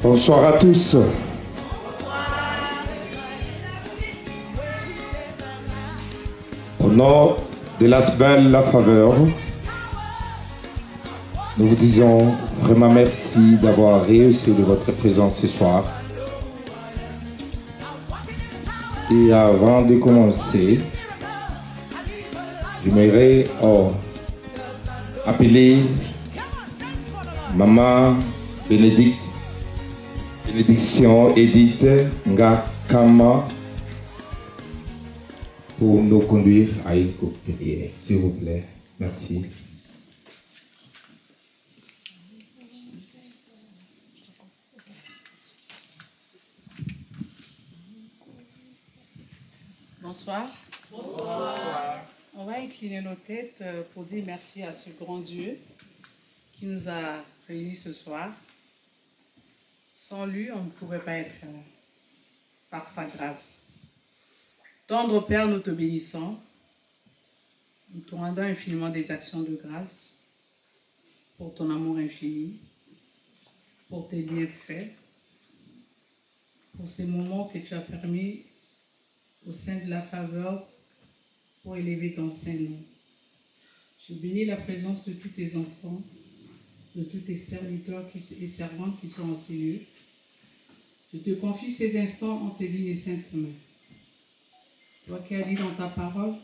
Bonsoir à tous. Au nom de l'Asbel La Faveur, nous vous disons vraiment merci d'avoir réussi de votre présence ce soir. Et avant de commencer, j'aimerais appeler Maman Bénédiction Edith Ngakama pour nous conduire à une courte prière. S'il vous plaît. Merci. Bonsoir. Bonsoir. On va incliner nos têtes pour dire merci à ce grand Dieu qui nous a réunis ce soir. Sans lui, on ne pouvait pas être par sa grâce. Tendre Père, nous te bénissons. Nous te rendons infiniment des actions de grâce pour ton amour infini, pour tes bienfaits, pour ces moments que tu as permis au sein de la faveur pour élever ton Saint-Nom. Je bénis la présence de tous tes enfants, de tous tes serviteurs et servantes qui sont en ces lieux. Je te confie ces instants en tes dignes et saintes mains. Toi qui as dit dans ta parole,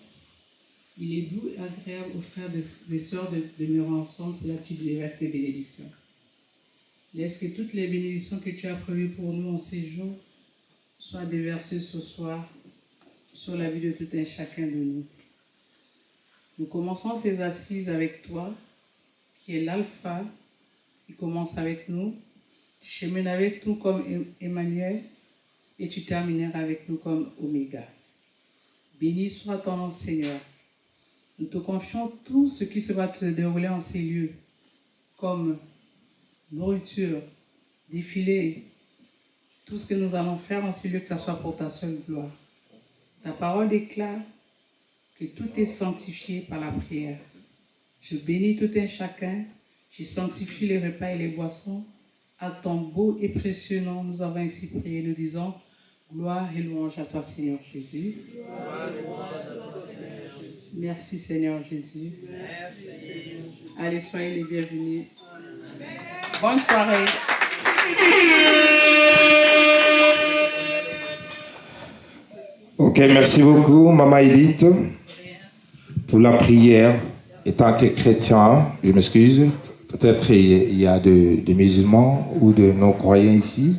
il est doux et agréable aux frères et sœurs de demeurer ensemble, c'est là que tu déverses tes bénédictions. Laisse que toutes les bénédictions que tu as prévues pour nous en ces jours soient déversées ce soir sur la vie de tout un chacun de nous. Nous commençons ces assises avec toi, qui est l'alpha, qui commence avec nous, tu chemines avec nous comme Emmanuel, et tu termineras avec nous comme Oméga. Béni soit ton nom, Seigneur. Nous te confions tout ce qui se va te dérouler en ces lieux, comme nourriture, défilé, tout ce que nous allons faire en ces lieux, que ce soit pour ta seule gloire. Ta parole déclare que tout est sanctifié par la prière. Je bénis tout un chacun, je sanctifie les repas et les boissons. À ton beau et précieux nom, nous avons ainsi prié, nous disons gloire et louange à toi, Seigneur Jésus. Gloire et louange à toi, Seigneur Jésus. Merci, Seigneur Jésus. Merci, Seigneur. Allez, soyez les bienvenus. Bonne soirée. Ok, merci beaucoup, Maman Edith, pour la prière. Étant que chrétien, je m'excuse, peut-être il y a des musulmans ou de non-croyants ici,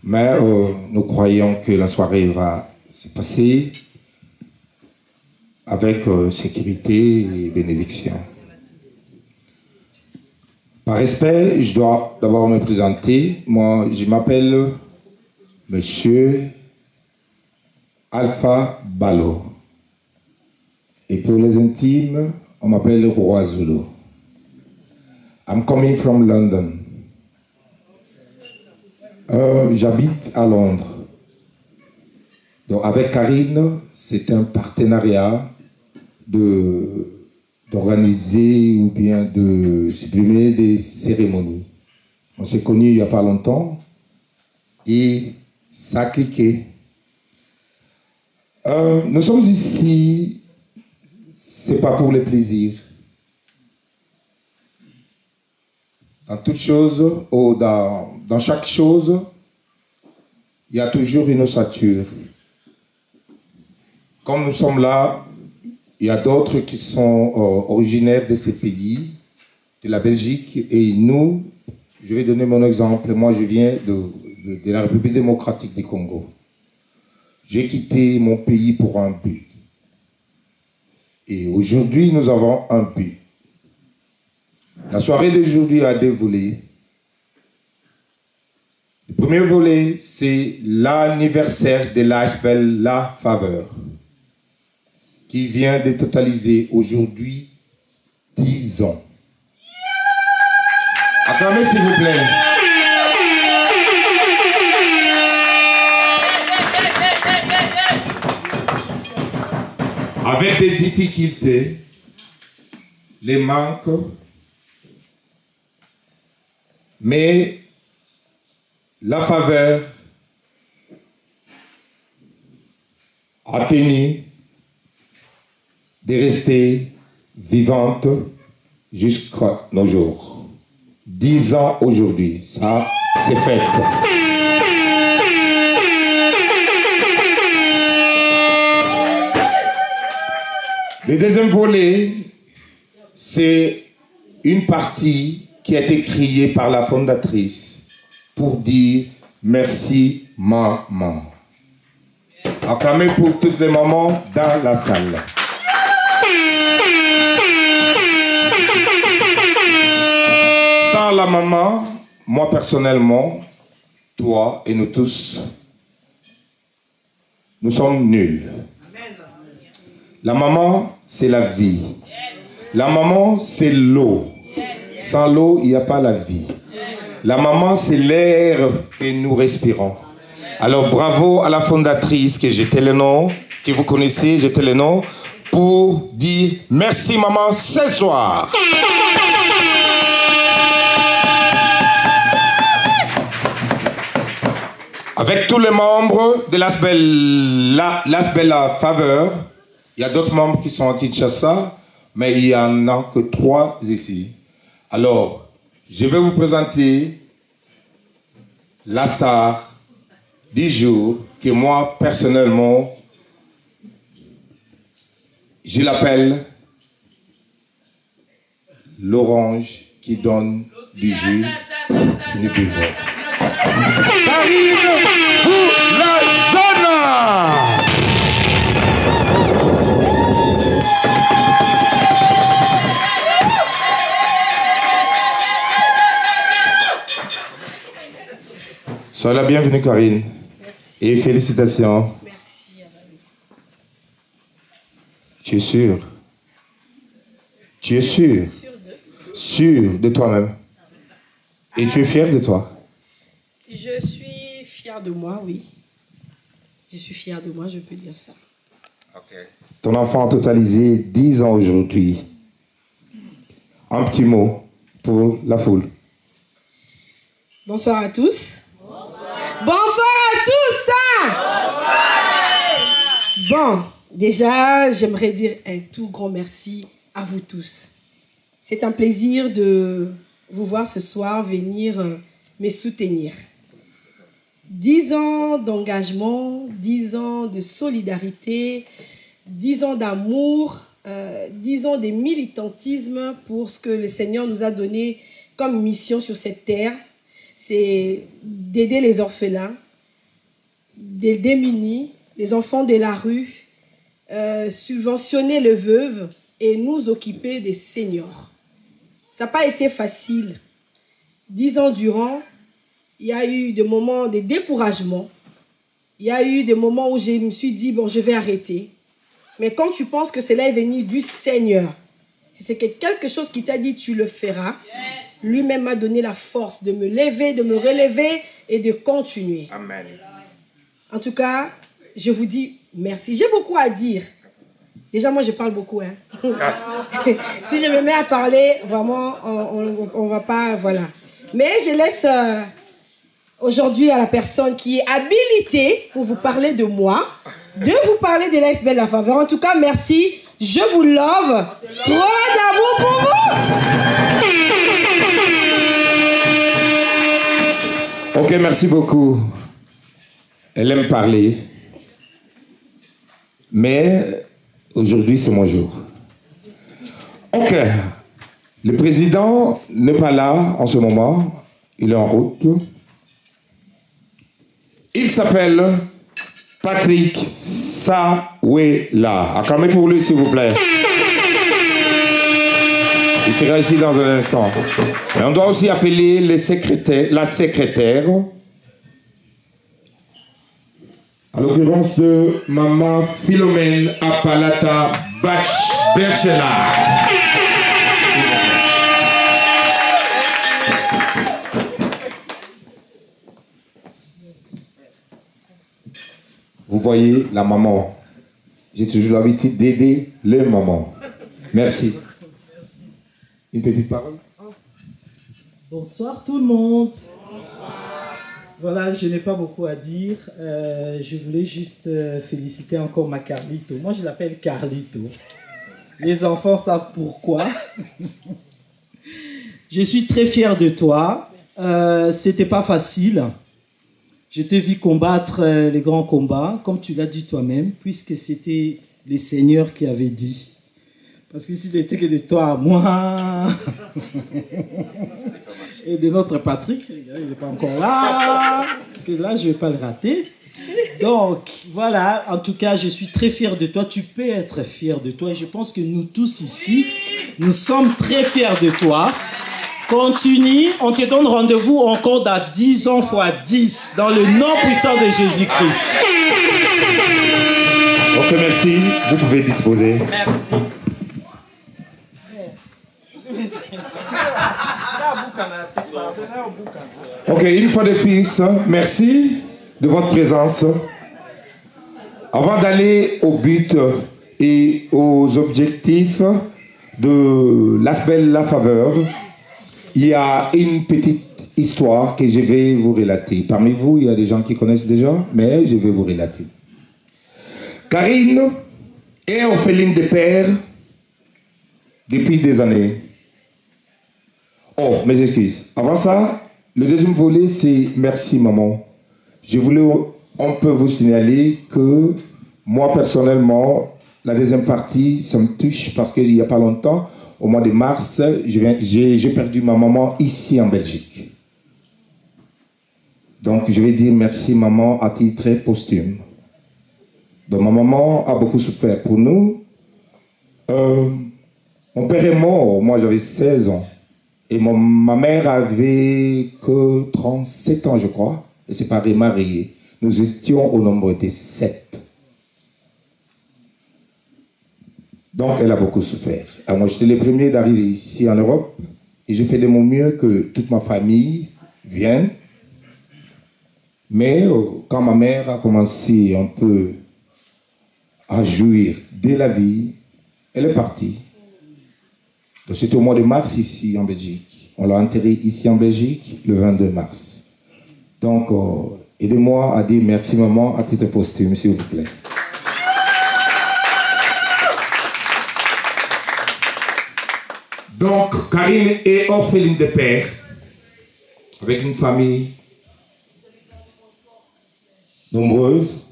mais nous croyons que la soirée va se passer avec sécurité et bénédiction. Par respect, je dois d'abord me présenter. Moi, je m'appelle Monsieur Alpha Balo. Et pour les intimes, on m'appelle le Roi Zulu. I'm coming from London. J'habite à Londres. Donc avec Karine, c'est un partenariat d'organiser ou bien de supprimer des cérémonies. On s'est connus il n'y a pas longtemps et ça a cliqué. Nous sommes ici, c'est pas pour le plaisir. Dans toute chose, ou dans chaque chose, il y a toujours une ossature. Comme nous sommes là, il y a d'autres qui sont originaires de ces pays, de la Belgique, et nous, je vais donner mon exemple, moi je viens de la République démocratique du Congo. J'ai quitté mon pays pour un but. Et aujourd'hui, nous avons un but. La soirée d'aujourd'hui a deux volets. Le premier volet, c'est l'anniversaire de l'ASBEL La Faveur, qui vient de totaliser aujourd'hui 10 ans. Acclamez s'il vous plaît. Avec des difficultés, les manques, Mais la faveur a tenu de rester vivante jusqu'à nos jours. 10 ans aujourd'hui, ça c'est fait. Le deuxième volet, c'est une partie qui a été créée par la fondatrice pour dire merci maman. Acclamez pour toutes les mamans dans la salle. Sans la maman, moi personnellement, toi et nous tous, nous sommes nuls. La maman, c'est la vie. La maman, c'est l'eau. Sans l'eau, il n'y a pas la vie. La maman, c'est l'air que nous respirons. Alors, bravo à la fondatrice, que j'étais le nom, que vous connaissez, j'étais le nom, pour dire merci maman ce soir. Avec tous les membres de l'Asbel Faveur, il y a d'autres membres qui sont à Kinshasa, mais il n'y en a que 3 ici. Alors, je vais vous présenter la star du jour, que moi, personnellement, je l'appelle l'orange qui donne du jus que nous buvons. Karine pour la zone. Sois la bienvenue, Karine. Merci. Et félicitations. Merci, Avalou. Tu es sûr? Tu es sûr? Sûr de toi-même. Et tu es fier de toi? Je suis fière de moi, oui. Je suis fière de moi, je peux dire ça. Okay. Ton enfant a totalisé 10 ans aujourd'hui. Un petit mot pour la foule. Bonsoir à tous. Bonsoir à tous. Hein? Bonsoir. Bon, déjà, j'aimerais dire un tout grand merci à vous tous. C'est un plaisir de vous voir ce soir venir me soutenir. 10 ans d'engagement, 10 ans de solidarité, 10 ans d'amour, 10 ans de militantisme pour ce que le Seigneur nous a donné comme mission sur cette terre. C'est d'aider les orphelins, des démunis, les enfants de la rue, subventionner les veuves et nous occuper des seniors. Ça n'a pas été facile. 10 ans durant, il y a eu des moments de découragement. Il y a eu des moments où je me suis dit, bon, je vais arrêter. Mais quand tu penses que cela est venu du Seigneur, si c'est quelque chose qui t'a dit, tu le feras. Lui-même m'a donné la force de me lever, de me relever et de continuer. Amen. En tout cas, je vous dis merci. J'ai beaucoup à dire. Déjà, moi, je parle beaucoup. Hein. Si je me mets à parler, vraiment, on va pas... Voilà. Mais je laisse aujourd'hui à la personne qui est habilitée pour vous parler de moi, de vous parler de l'Asbel La Faveur. En tout cas, merci. Je vous love. Trop d'amour pour vous. Ok, merci beaucoup. Elle aime parler. Mais aujourd'hui, c'est mon jour. Ok. Le président n'est pas là en ce moment. Il est en route. Il s'appelle Patrick Sawela. Acclamez pour lui, s'il vous plaît. Il sera ici dans un instant. Mais on doit aussi appeler la secrétaire. À l'occurrence de Maman Philomène Apalata Berchela. Vous voyez la maman. J'ai toujours l'habitude d'aider les mamans. Merci. Une petite parole. Bonsoir tout le monde. Bonsoir. Voilà, je n'ai pas beaucoup à dire. Je voulais juste féliciter encore ma Carlito. Moi, je l'appelle Carlito. Les enfants savent pourquoi. Je suis très fier de toi. C'était pas facile. Je t'ai vu combattre les grands combats, comme tu l'as dit toi-même, puisque c'était les seigneurs qui avaient dit. Parce que si c'était que de toi à moi, et de notre Patrick, il n'est pas encore là, parce que là, je ne vais pas le rater. Donc, voilà, en tout cas, je suis très fier de toi. Tu peux être fier de toi. Et je pense que nous tous ici, nous sommes très fiers de toi. Continue, on te donne rendez-vous encore dans 10 ans fois 10, dans le nom puissant de Jésus-Christ. Ok, merci. Vous pouvez disposer. Merci. Ok, une fois de plus, merci de votre présence. Avant d'aller au but et aux objectifs de l'aspect de la faveur, il y a une petite histoire que je vais vous relater. Parmi vous, il y a des gens qui connaissent déjà, mais je vais vous relater. Karine est orpheline de père depuis des années. Oh, mes excuses. Avant ça, le deuxième volet, c'est merci maman. On peut vous signaler que moi, personnellement, la deuxième partie, ça me touche parce qu'il n'y a pas longtemps, au mois de mars, j'ai perdu ma maman ici en Belgique. Donc, je vais dire merci maman à titre posthume. Donc, ma maman a beaucoup souffert pour nous. Mon père est mort, moi j'avais 16 ans. Et ma mère avait que 37 ans, je crois. Elle s'est pas remariée. Nous étions au nombre de 7. Donc, elle a beaucoup souffert. Alors, moi, j'étais le premier d'arriver ici en Europe. Et j'ai fait de mon mieux que toute ma famille vienne. Mais quand ma mère a commencé un peu à jouir de la vie, elle est partie. Donc, c'était au mois de mars ici en Belgique. On l'a enterré ici en Belgique le 22 mars. Donc, aidez-moi à dire merci maman à titre posthume, s'il vous plaît. Donc, Karine est orpheline de père, avec une famille nombreuse.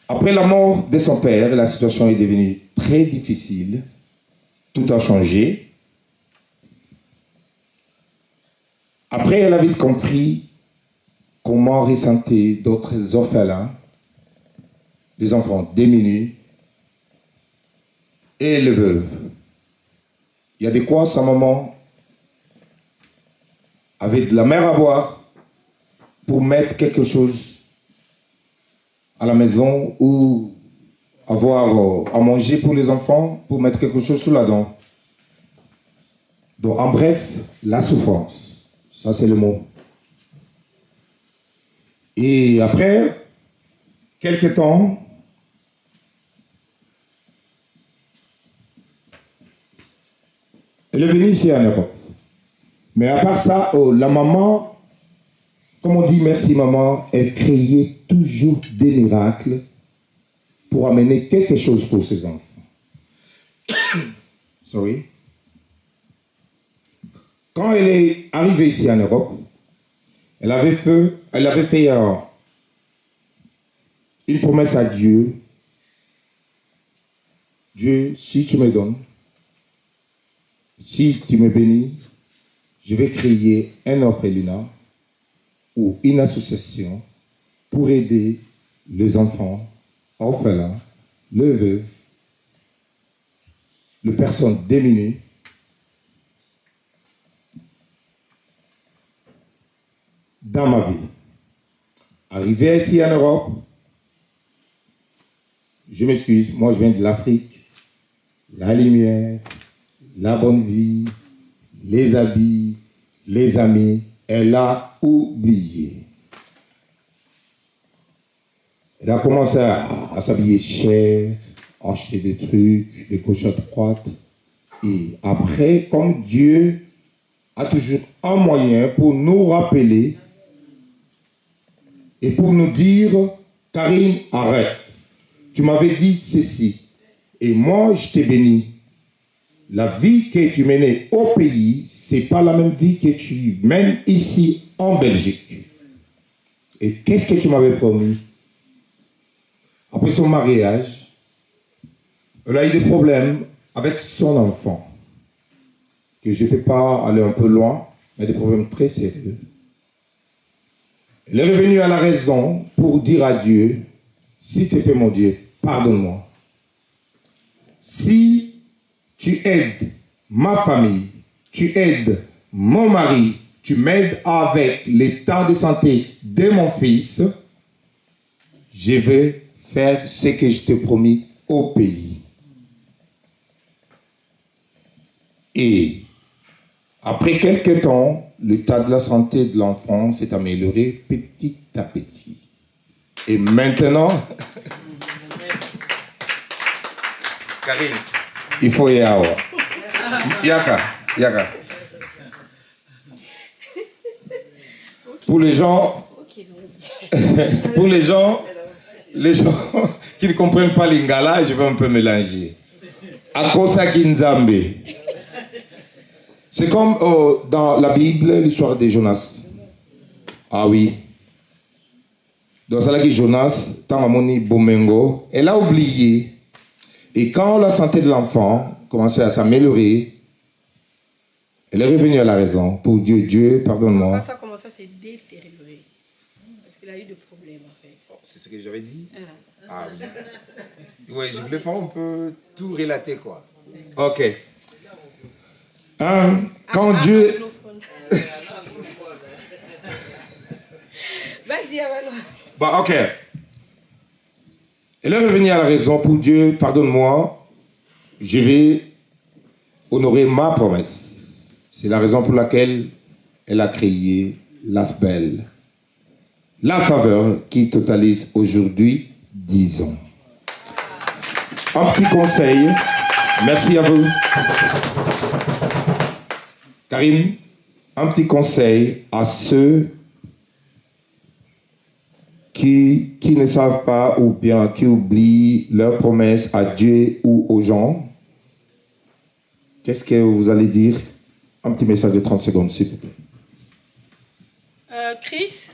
Après la mort de son père, la situation est devenue très difficile. Tout a changé. Après, elle a vite compris comment ressentaient d'autres orphelins, les enfants démunis et les veuves. Il y a de quoi sa maman avait de la mer à boire pour mettre quelque chose à la maison ou avoir à manger pour les enfants, pour mettre quelque chose sous la dent. Donc, en bref, la souffrance. Ça, c'est le mot. Et après, quelques temps, elle est venue ici en Europe. Mais à part ça, la maman, comme on dit merci maman, elle créait toujours des miracles pour amener quelque chose pour ses enfants. Sorry. Quand elle est arrivée ici en Europe, elle avait fait une promesse à Dieu. Dieu, si tu me donnes, si tu me bénis, je vais créer un orphelinat ou une association pour aider les enfants orphelins, les veuves, les personnes démunies. Dans ma vie. Arrivé ici en Europe, je m'excuse, moi je viens de l'Afrique, la lumière, la bonne vie, les habits, les amis, elle a oublié. Elle a commencé à s'habiller cher, à acheter des trucs, des gauche à droite. Et après, comme Dieu a toujours un moyen pour nous rappeler et pour nous dire, Karine, arrête. Tu m'avais dit ceci. Et moi, je t'ai béni. La vie que tu menais au pays, ce n'est pas la même vie que tu mènes ici en Belgique. Et qu'est-ce que tu m'avais promis? Après son mariage, elle a eu des problèmes avec son enfant. Que je ne peux pas aller un peu loin, mais des problèmes très sérieux. Elle est revenue à la raison pour dire à Dieu, s'il te plaît mon Dieu, pardonne-moi. Si tu aides ma famille, tu aides mon mari, tu m'aides avec l'état de santé de mon fils, je vais faire ce que je t'ai promis au pays. Et après quelques temps, l'état de la santé de l'enfant s'est amélioré petit à petit. Et maintenant, Karine, il faut y avoir. Yaka. Pour les gens qui ne comprennent pas l'ingala, je vais un peu mélanger. Akosa Kinzambe. C'est comme dans la Bible, l'histoire de Jonas. Ah oui. Dans celle qui Jonas, Tangamoni Bomengo, elle a oublié. Et quand la santé de l'enfant commençait à s'améliorer, elle est revenue à la raison. Pour Dieu, Dieu, pardonne-moi. Quand ça commence à se détériorer, parce qu'il a eu des problèmes en fait. Oh, c'est ce que j'avais dit? Ah oui. Oui, je voulais pas un peu tout relater quoi. Ok. Quand Dieu... Vas-y, avant. Bon, ok. Elle est revenue à la raison. Pour Dieu, pardonne-moi, je vais honorer ma promesse. C'est la raison pour laquelle elle a créé l'Asbel. La faveur qui totalise aujourd'hui 10 ans. Un petit conseil. Merci à vous. Karim, un petit conseil à ceux qui ne savent pas ou bien qui oublient leurs promesses à Dieu ou aux gens. Qu'est-ce que vous allez dire? Un petit message de 30 secondes, s'il vous plaît. Chris,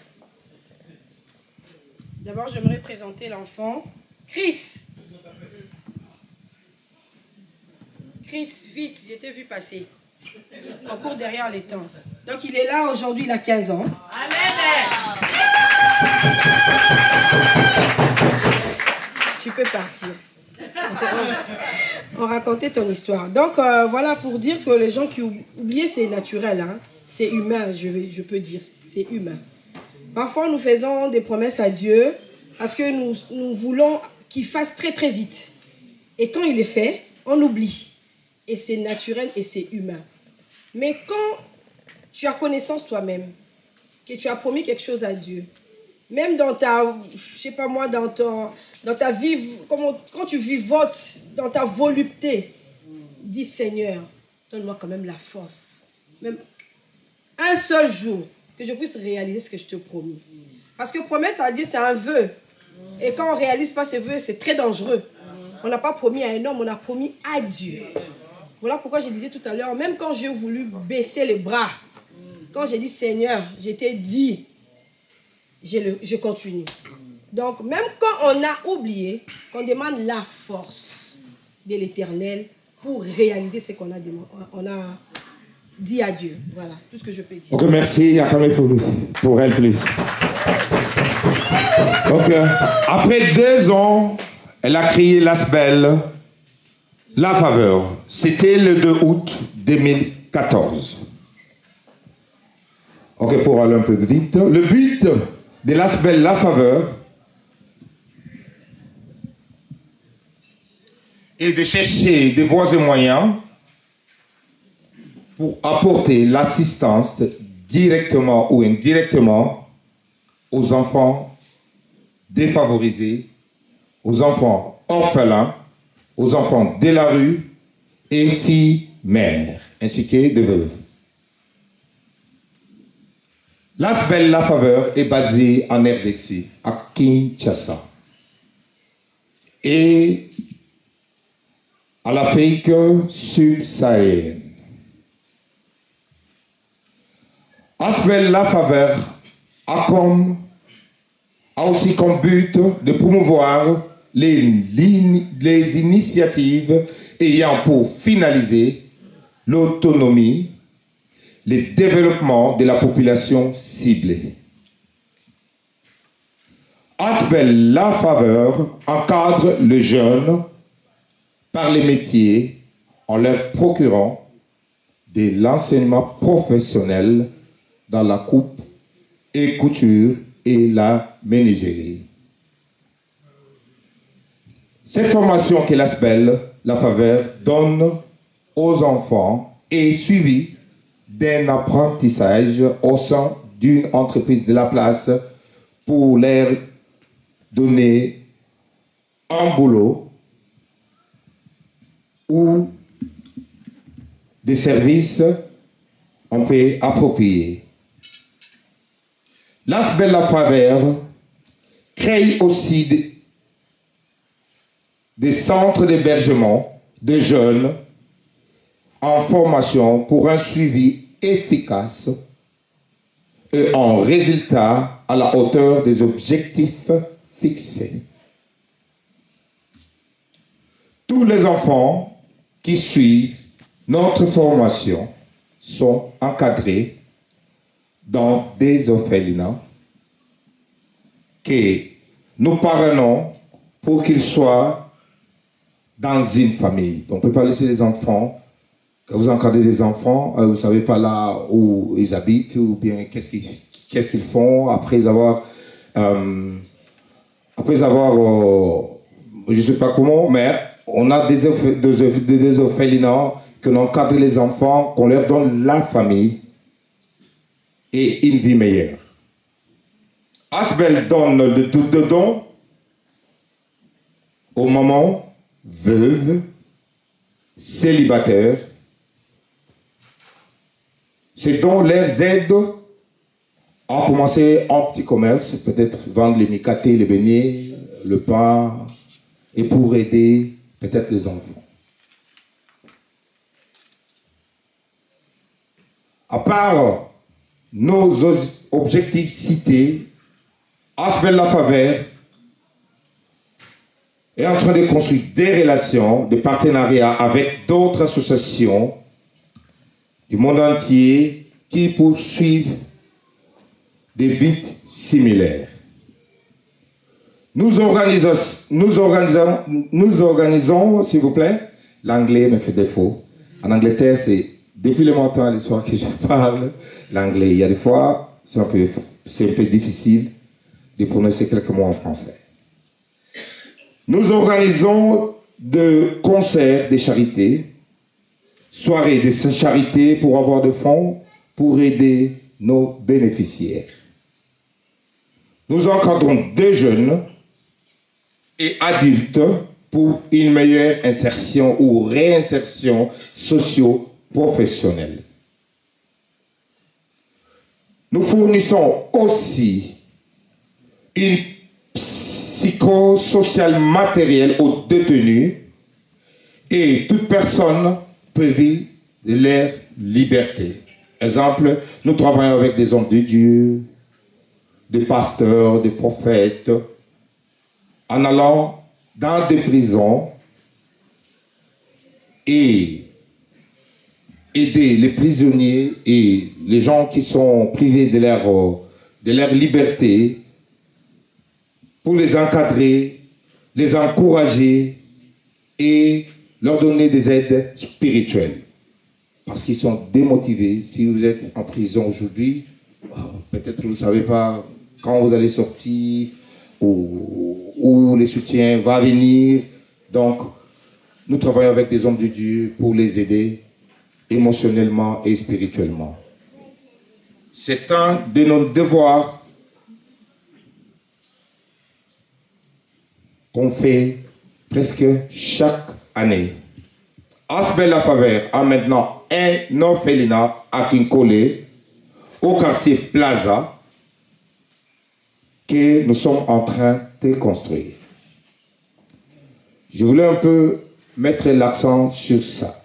d'abord j'aimerais présenter l'enfant. Chris, vite, je t'ai vu passer. On court derrière les temps. Donc il est là aujourd'hui, il a 15 ans. Amen. Tu peux partir. On racontait ton histoire. Donc voilà pour dire que les gens qui oublient, c'est naturel. Hein? C'est humain, je peux dire. C'est humain. Parfois nous faisons des promesses à Dieu parce que nous voulons qu'il fasse très très vite. Et quand il est fait, on oublie. Et c'est naturel et c'est humain. Mais quand tu as connaissance toi-même, que tu as promis quelque chose à Dieu, même dans ta, je sais pas moi, dans ta vie, quand tu vivotes dans ta volupté, dis Seigneur, donne-moi quand même la force. Même un seul jour, que je puisse réaliser ce que je te promis. Parce que promettre à Dieu, c'est un vœu. Et quand on ne réalise pas ce vœu, c'est très dangereux. On n'a pas promis à un homme, on a promis à Dieu. Voilà pourquoi je disais tout à l'heure, même quand j'ai voulu baisser les bras, quand j'ai dit Seigneur, je t'ai dit, je continue. Donc même quand on a oublié, qu'on demande la force de l'Éternel pour réaliser ce qu'on a dit à Dieu. Voilà, tout ce que je peux dire. Ok, merci. Pour elle, plus. Donc, après 2 ans, elle a créé l'Asbel, La Faveur. C'était le 2 août 2014. Ok, pour aller un peu vite. Le but de l'Asbel, La Faveur, est de chercher des voies et moyens pour apporter l'assistance directement ou indirectement aux enfants défavorisés, aux enfants orphelins, aux enfants de la rue et filles mères, ainsi que de veuves. L'Asbel La Faveur est basé en RDC, à Kinshasa. Et à l'Afrique subsaharienne. Asbel La Faveur a aussi comme but de promouvoir les initiatives ayant pour finaliser l'autonomie, le développement de la population ciblée. Asbel La Faveur encadre le jeune par les métiers en leur procurant de l'enseignement professionnel dans la coupe et couture et la menuiserie. Cette formation que l'Asbel La Faveur donne aux enfants est suivie d'un apprentissage au sein d'une entreprise de la place pour leur donner un boulot ou des services un peu appropriés. L'Asbel La Faveur crée aussi des centres d'hébergement de jeunes en formation pour un suivi efficace et en résultat à la hauteur des objectifs fixés. Tous les enfants qui suivent notre formation sont encadrés dans des orphelinats que nous parrainons pour qu'ils soient dans une famille. Donc, on ne peut pas laisser les enfants, quand vous encadrez des enfants, vous ne savez pas là où ils habitent ou bien qu'est-ce qu'ils font après avoir je ne sais pas comment, mais on a des orphelinats que l'on encadre les enfants, qu'on leur donne la famille et une vie meilleure. Asbel donne de dons aux mamans veuves, célibataires. Ces dons leur aident à commencer un petit commerce, peut-être vendre les micatés, les beignets, le pain, et pour aider peut-être les enfants. À part nos objectifs cités, Asbel La Faveur est en train de construire des relations de partenariat avec d'autres associations du monde entier qui poursuivent des buts similaires. Nous organisons, s'il vous plaît, l'anglais me fait défaut. En Angleterre, c'est depuis le matin, l'histoire que je parle, l'anglais. Il y a des fois, c'est un peu difficile de prononcer quelques mots en français. Nous organisons des concerts de charité, soirées de charité pour avoir des fonds pour aider nos bénéficiaires. Nous encadrons des jeunes et adultes pour une meilleure insertion ou réinsertion socio-professionnelle. Nous fournissons aussi une psychosociale matérielle aux détenus et toute personne peut vivre leur liberté. Exemple, nous travaillons avec des hommes de Dieu, des pasteurs, des prophètes, en allant dans des prisons et aider les prisonniers et les gens qui sont privés de leur liberté pour les encadrer, les encourager et leur donner des aides spirituelles. Parce qu'ils sont démotivés. Si vous êtes en prison aujourd'hui, peut-être vous ne savez pas quand vous allez sortir ou les soutiens vont venir. Donc, nous travaillons avec des hommes de Dieu pour les aider émotionnellement et spirituellement. C'est un de nos devoirs qu'on fait presque chaque année. Asbel La Faveur a maintenant un orphelinat à Kinkole au quartier Plaza que nous sommes en train de construire. Je voulais un peu mettre l'accent sur ça.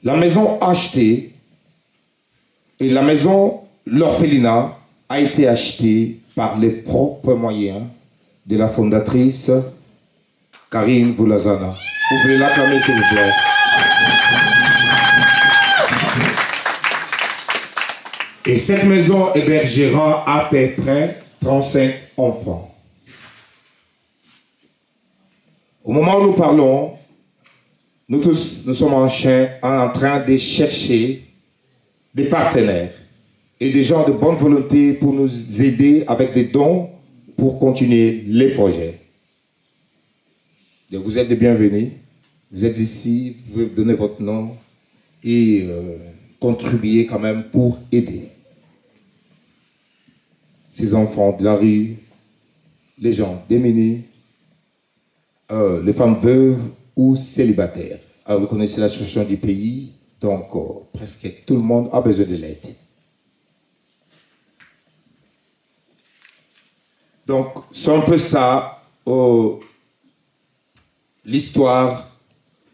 La maison achetée et la maison, l'orphelinat, a été achetée par les propres moyens de la fondatrice Karine Boulazana. Vous pouvez l'acclamer s'il vous plaît. Et cette maison hébergera à peu près 35 enfants. Au moment où nous parlons, nous tous, nous sommes en train de chercher des partenaires et des gens de bonne volonté pour nous aider avec des dons pour continuer les projets. Donc vous êtes les bienvenus. Vous êtes ici, vous pouvez donner votre nom et contribuer quand même pour aider ces enfants de la rue, les gens démunis, les femmes veuves ou célibataires. Alors, vous connaissez la situation du pays, donc presque tout le monde a besoin de l'aide. Donc, c'est un peu ça, l'histoire,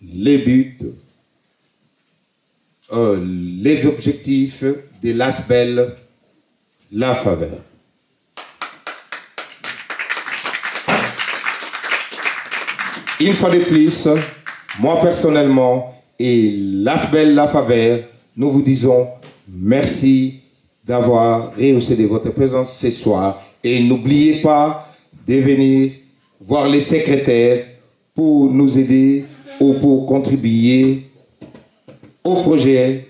les buts, les objectifs de l'ASBEL, la faveur. Une fois de plus, moi personnellement et l'ASBEL La Faveur, nous vous disons merci d'avoir rehaussé de votre présence ce soir. Et n'oubliez pas de venir voir les secrétaires pour nous aider ou pour contribuer au projet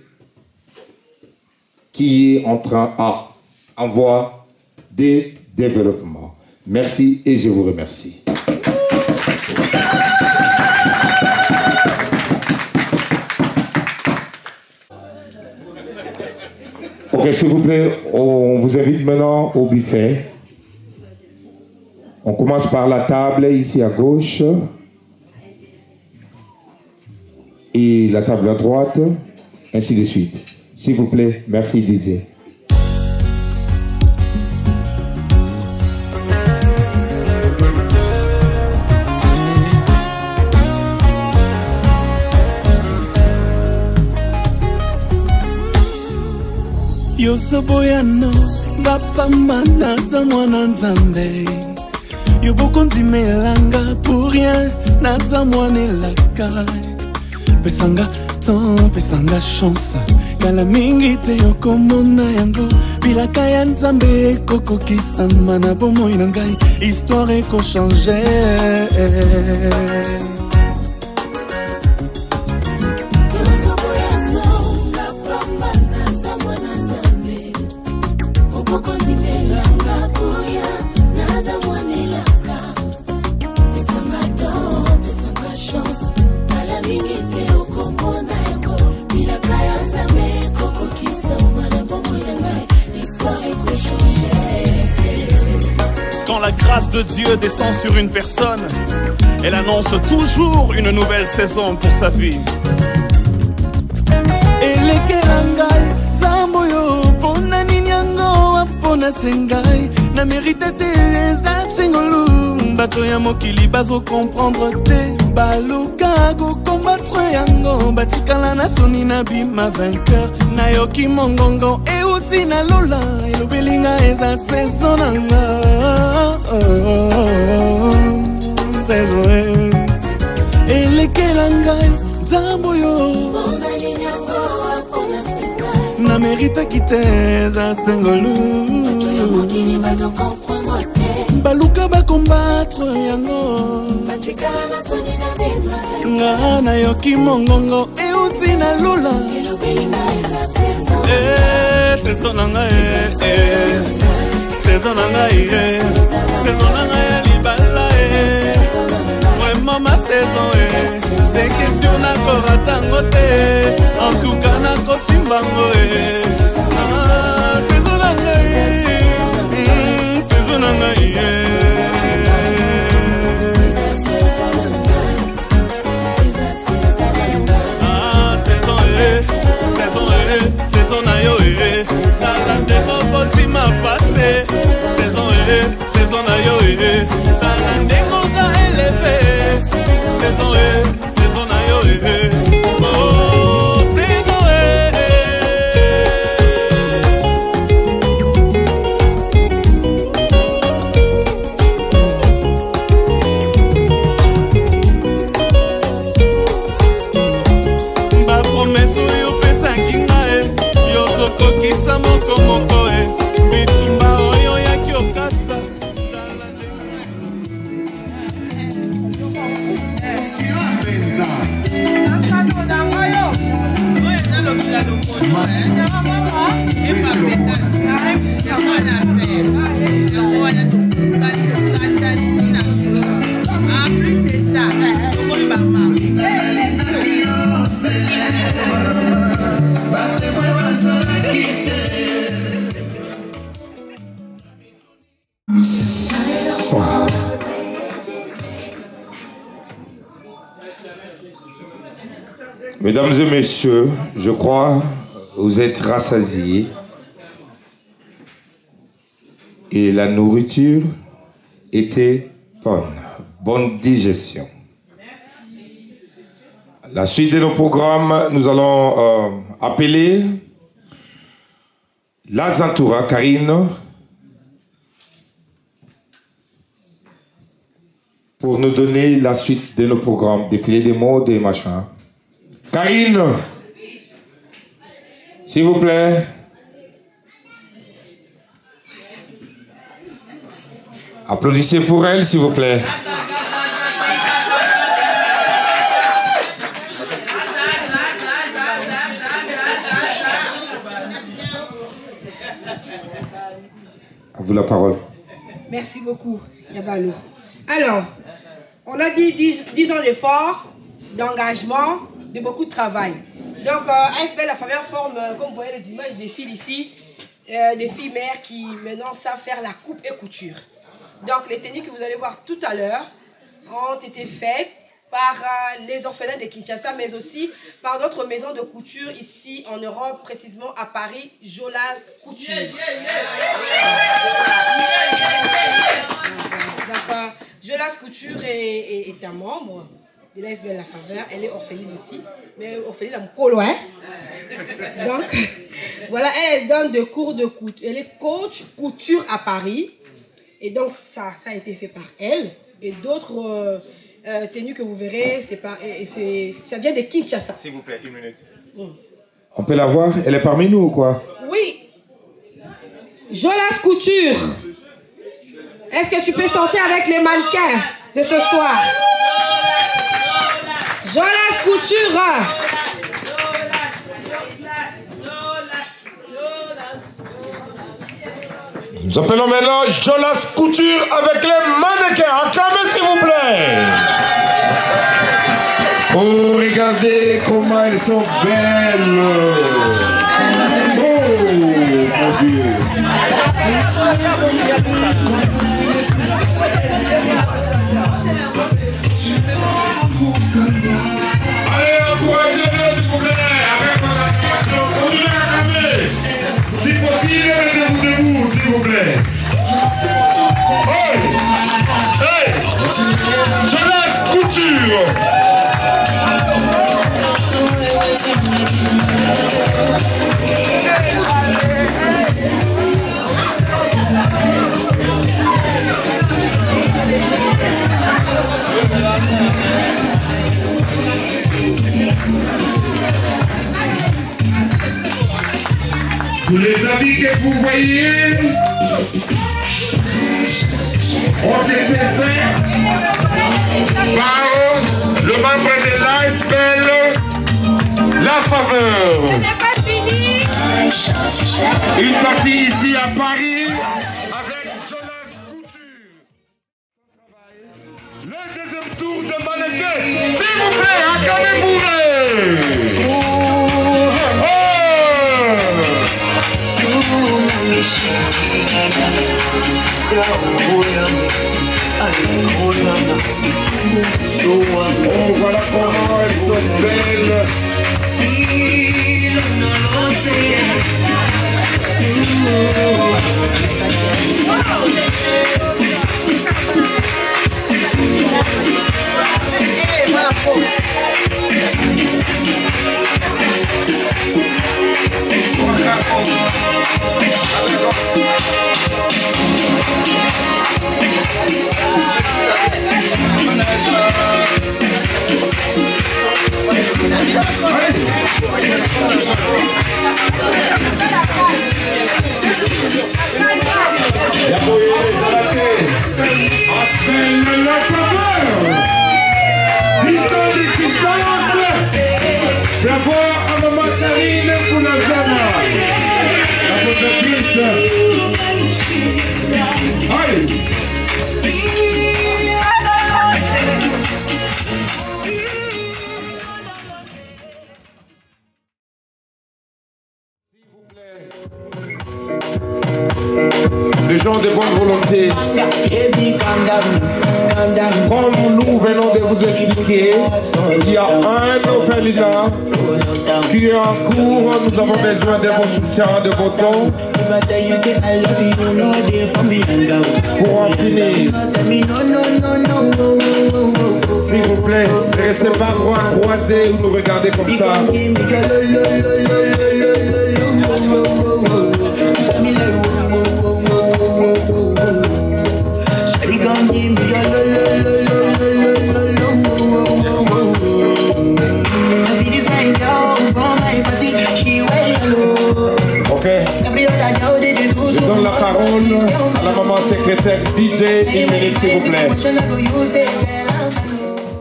qui est en voie de développement. Merci et je vous remercie. Ok, s'il vous plaît, on vous invite maintenant au buffet. On commence par la table ici à gauche. Et la table à droite, ainsi de suite. S'il vous plaît, merci DJ. Yosoboyano bapamba naza mwana nzambe yobokondimelanga pour rien naza mwana elaka pesanga temps pesanga chance kala mingi te yokomona yango bilaka ya nzambe ekokokisama na bomoi na ngai histoire ekochange. Quand la grâce de Dieu descend sur une personne, elle annonce toujours une nouvelle saison pour sa vie. Elekelangai zamboyo pona ninyango apona sengai na mérite te za sengolu bato ya mokili bazo comprendre te baluka go combattre yango batikala na soni na bima vainqueur na yoki mongongo euti na lola elobelinga eza saison nanga elekelangai zamboyo na mérite kite za sengolu baluka ba combattre yango nga na yoki mongongo euti na lula saison na ngai saison na ngai saison na ngai libala vraiment ma saison c'est question na koratango te en tout cas na kosimbango saison na ngai saison na ngai saison na yo saison, saison na yo, oh, saison, ba promesse oyo pesaki ngai, yo zokokisa moko moko, bitumba oyo yaki okasa. Mesdames et messieurs, je crois que vous êtes rassasiés et la nourriture était bonne. Bonne digestion. La suite de nos programmes, nous allons appeler Lazantura Karine pour nous donner la suite de nos programmes, défilé des mots, des machins. Karine, s'il vous plaît. Applaudissez pour elle, s'il vous plaît. À vous la parole. Merci beaucoup, Yabalo. Alors, on a dit 10 ans d'efforts, d'engagement, de beaucoup de travail. Donc, ASP La Faveur forme, comme vous voyez les images des filles ici, des filles mères qui maintenant savent faire la coupe et couture. Donc, les tenues que vous allez voir tout à l'heure ont été faites par les orphelins de Kinshasa, mais aussi par d'autres maisons de couture ici en Europe, précisément à Paris, Jolas Couture. Donc, Jolas Couture est un membre de l'ASP La Faveur. Elle est orpheline aussi, mais orpheline à Mkolo, hein. Donc, voilà, elle donne des cours de couture. Elle est coach couture à Paris. Et donc, ça a été fait par elle. Et d'autres tenues que vous verrez, ça vient de Kinshasa. S'il vous plaît, une minute. On peut la voir? Elle est parmi nous ou quoi? Oui. Jolas Couture. Est-ce que tu peux sortir avec les mannequins de ce soir? Jolas Couture. Nous appelons maintenant Jolas Couture avec les mannequins. Acclamez s'il vous plaît. Oh, regardez comment elles sont belles. Oh, mon Dieu. Allez, encouragez-les s'il vous plaît. Avec votre acclamation, continuez à acclamer. Si possible, mettez-vous debout s'il vous plaît. Hey! Hey! Jolas Couture. Tous les habits que vous voyez ont été faits par le membre de l'ASP La Faveur. Une partie ici à Paris avec Jolas Couture. Le deuxième tour de mannequin. S'il vous plaît, acclamez-vous. Oh, voilà comment elles sont belles. gens de bonne volonté. Comme nous venons de vous expliquer, il y a un orphelinat qui est en cours. Nous avons besoin de vos soutiens, de vos dons pour en finir. S'il vous plaît, ne restez pas bras croisés ou nous regardez comme ça. Ok. Je donne la parole à la maman secrétaire DJ. Une minute s'il vous plaît.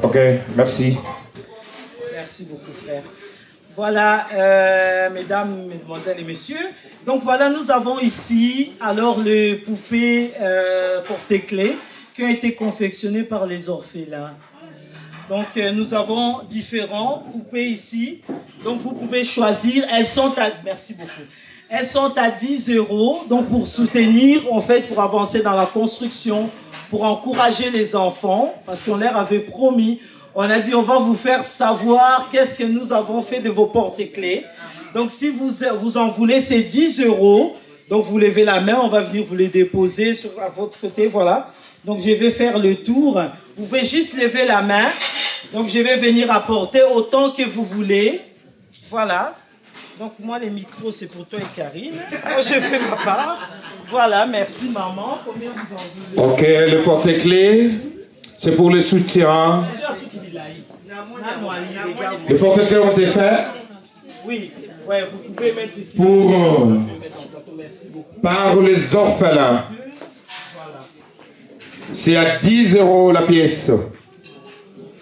Ok, merci. Merci beaucoup, frère. Voilà, mesdames, mesdemoiselles et messieurs. Donc voilà, nous avons ici alors les poupées porte-clés qui ont été confectionnées par les orphelins. Donc nous avons différents poupées ici. Donc vous pouvez choisir. Elles sont à... Merci beaucoup. Elles sont à 10 €. Donc pour soutenir, en fait, pour avancer dans la construction, pour encourager les enfants, parce qu'on leur avait promis, on a dit on va vous faire savoir qu'est-ce que nous avons fait de vos porte-clés. Donc si vous en voulez, c'est 10 €. Donc vous levez la main, on va venir vous les déposer à votre côté, voilà. Donc je vais faire le tour. Vous pouvez juste lever la main. Donc je vais venir apporter autant que vous voulez. Voilà. Donc moi les micros c'est pour toi et Karine. Moi je fais ma part. Voilà, merci maman. Combien vous en voulez? Ok, le porte-clés, c'est pour le soutien. Les porte-clés ont été faits. Oui, ouais, vous pouvez mettre ici. Par les orphelins. C'est à 10 € la pièce.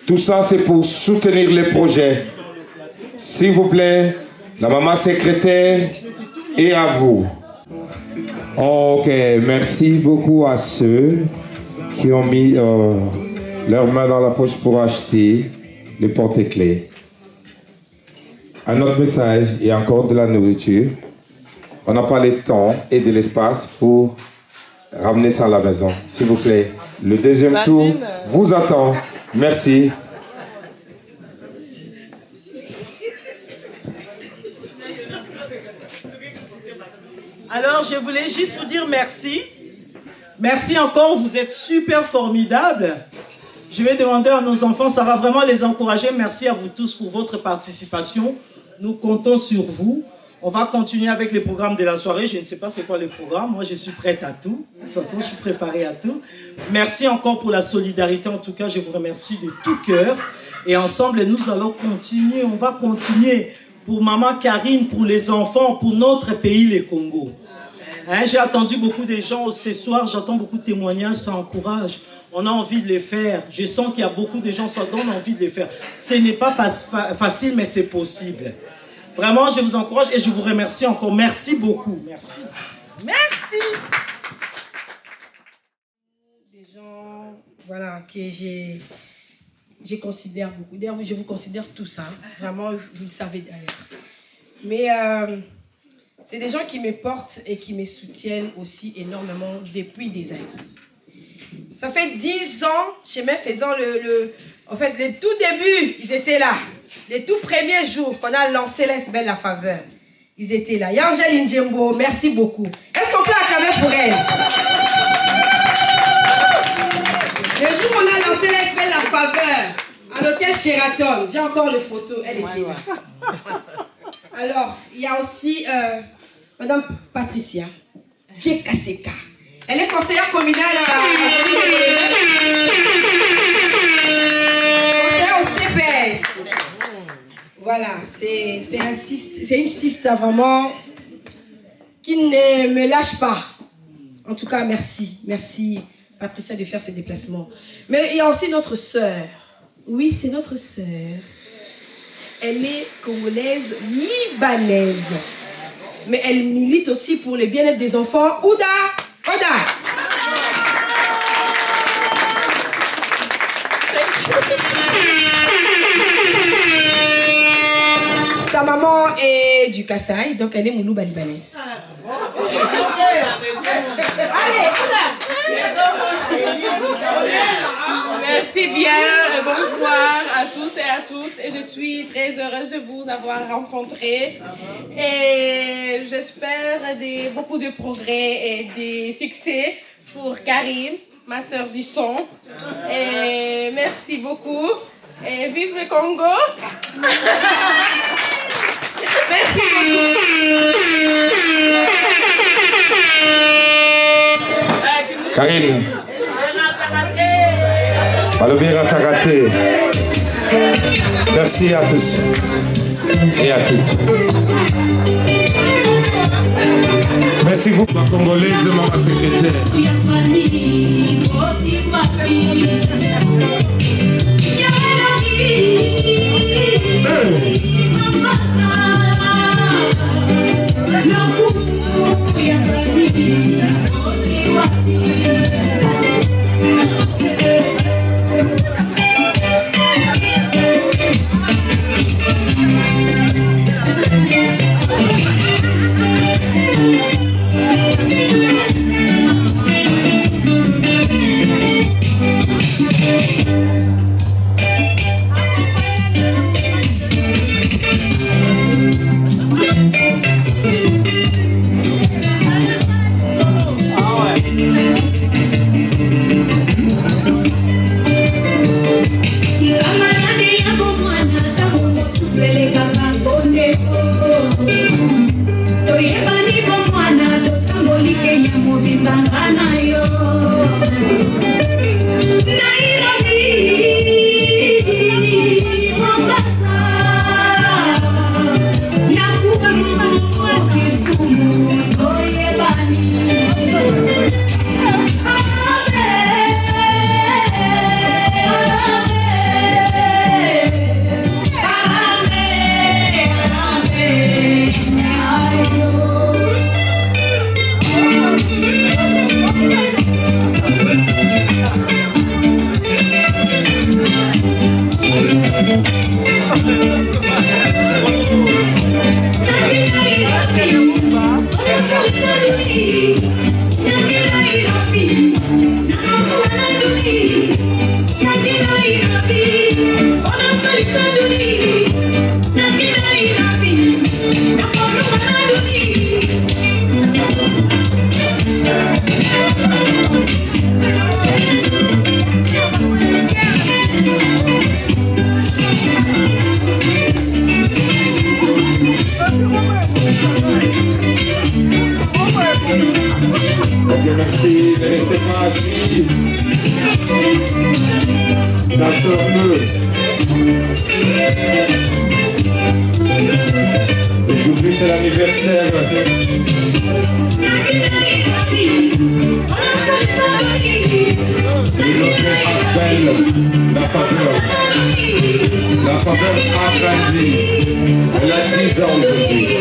Tout ça, c'est pour soutenir les projets. S'il vous plaît, la maman secrétaire et à vous. Ok, merci beaucoup à ceux qui ont mis leurs mains dans la poche pour acheter les porte-clés. Un autre message, il y a encore de la nourriture. On n'a pas le temps et de l'espace pour ramener ça à la maison. S'il vous plaît, le deuxième tour vous attend. Merci. Alors, je voulais juste vous dire merci. Merci encore, vous êtes super formidables. Je vais demander à nos enfants, ça va vraiment les encourager. Merci à vous tous pour votre participation. Nous comptons sur vous. On va continuer avec les programmes de la soirée. Je ne sais pas c'est quoi les programmes. Moi, je suis prête à tout. De toute façon, je suis préparée à tout. Merci encore pour la solidarité. En tout cas, je vous remercie de tout cœur. Et ensemble, nous allons continuer. On va continuer pour maman Karine, pour les enfants, pour notre pays, le Congo. Hein, j'ai attendu beaucoup de gens ce soir. J'attends beaucoup de témoignages. Ça encourage. On a envie de les faire. Je sens qu'il y a beaucoup de gens, ça donne envie de les faire. Ce n'est pas facile, mais c'est possible. Vraiment, je vous encourage et je vous remercie encore. Merci beaucoup. Merci. Merci. Des gens, voilà, que je considère beaucoup. D'ailleurs, je vous considère tous, hein. Vraiment, vous le savez d'ailleurs. Mais c'est des gens qui me portent et qui me soutiennent aussi énormément depuis des années. Ça fait 10 ans, chemin faisant en fait, le tout début, ils étaient là. Les tout premiers jours qu'on a lancé l'Esbel La Faveur, ils étaient là. Yangel Ndjembo, merci beaucoup. Est-ce qu'on peut acclamer pour elle? Le jour où on a lancé l'Esbel La Faveur, à l'hôtel Sheraton, j'ai encore les photos, elle était là. Alors, il y a aussi Madame Patricia Djekaseka. Elle est conseillère communale conseillère au CPS. Voilà, c'est une sister vraiment qui ne me lâche pas. En tout cas, merci. Merci, Patricia, de faire ces déplacements. Mais il y a aussi notre sœur. Oui, c'est notre sœur. Elle est congolaise, libanaise. Mais elle milite aussi pour le bien-être des enfants. Ouda! Sa maman est du Kasaï, donc elle est Moulouba libanaise. Allez, Merci bien, bonsoir à tous et à toutes. Et je suis très heureuse de vous avoir rencontrés. Et j'espère beaucoup de progrès et de succès pour Karine, ma sœur du son. Et merci beaucoup. Et vive le Congo! Merci beaucoup. Karine. Malobira Tagaté. Merci à tous et à toutes. Merci beaucoup, ma Congolaise, ma secrétaire. Merci, ne restez pas assis. Dansons un peu. Aujourd'hui c'est l'anniversaire. De notre Asbel, la faveur. La faveur a grandi. Elle a 10 ans aujourd'hui.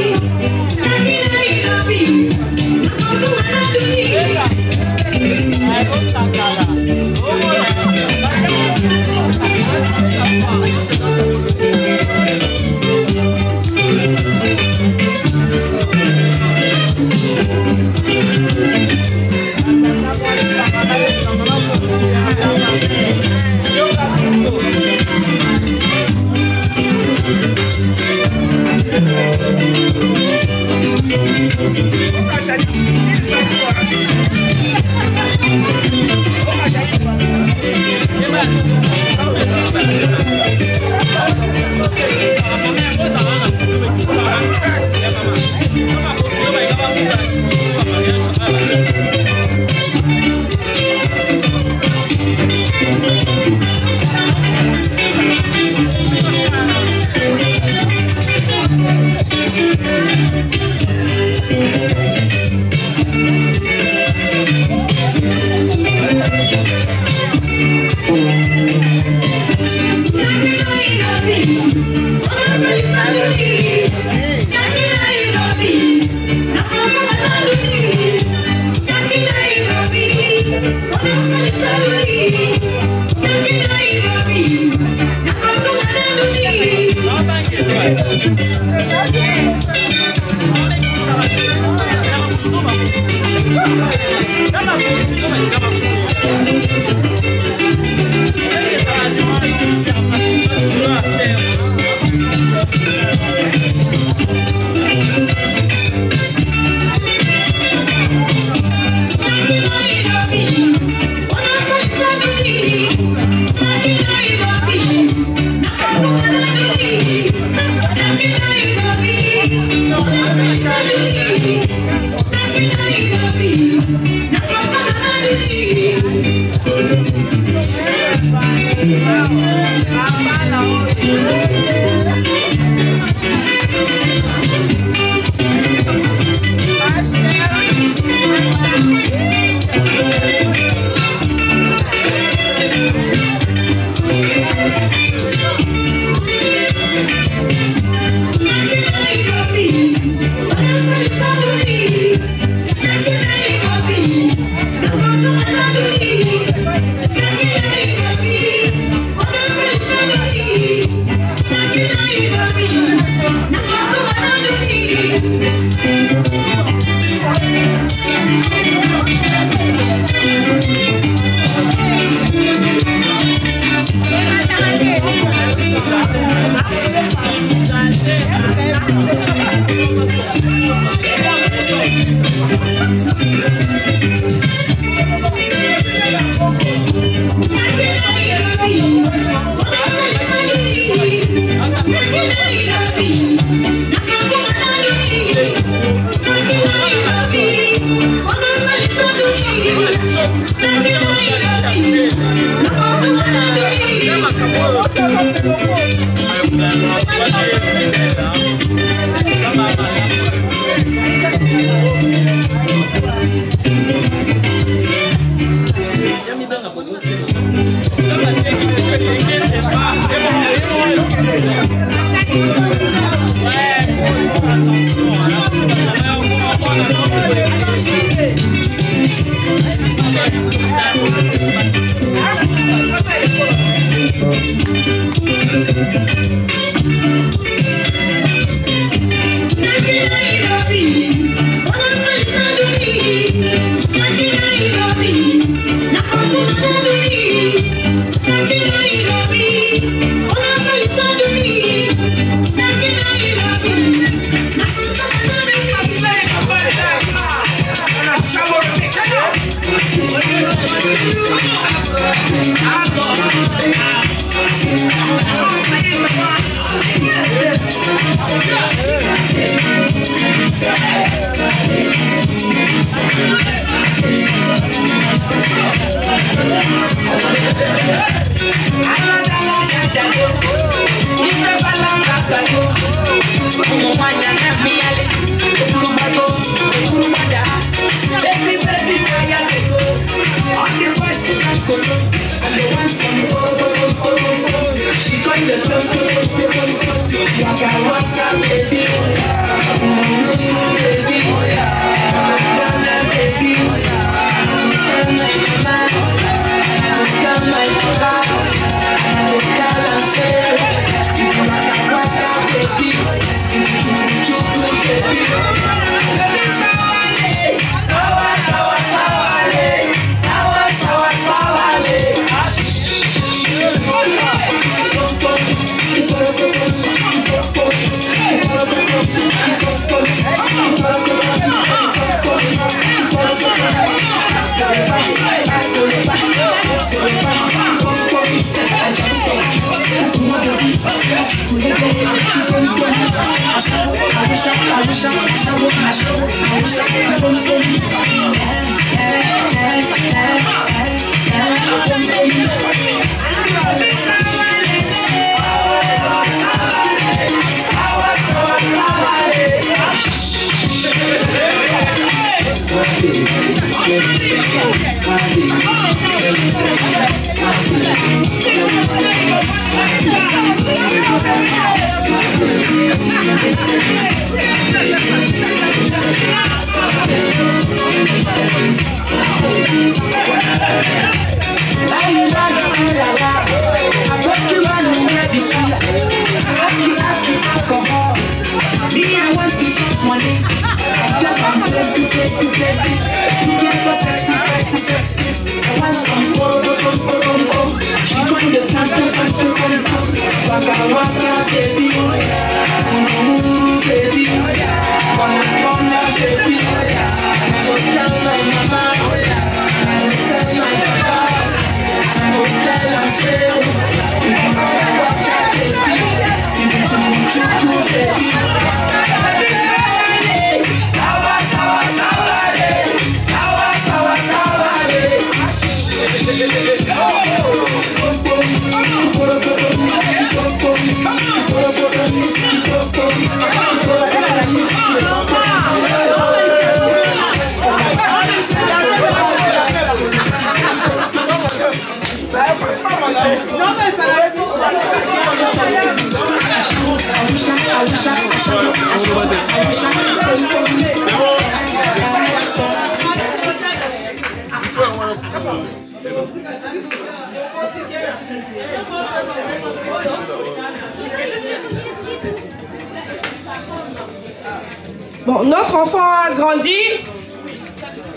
Bon, notre enfant a grandi.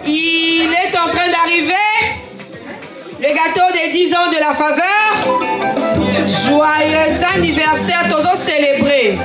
Il est en train d'arriver. Le gâteau des 10 ans de la faveur. Joyeux anniversaire, tous célébrer.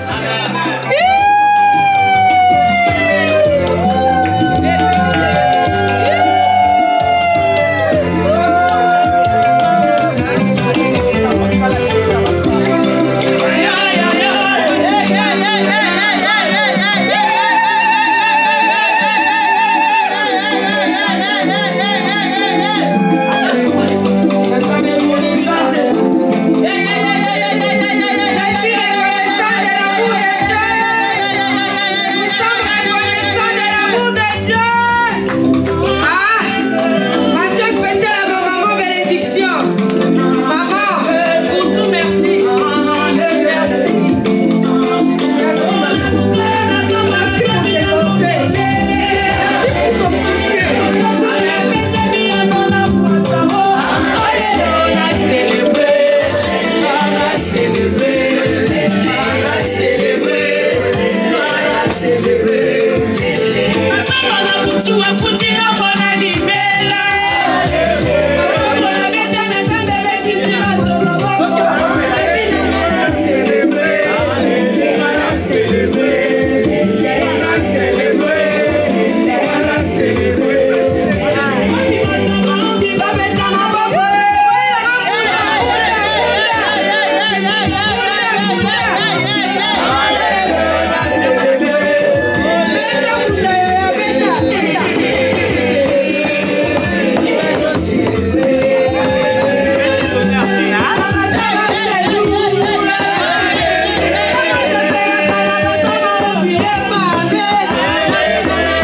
Amen.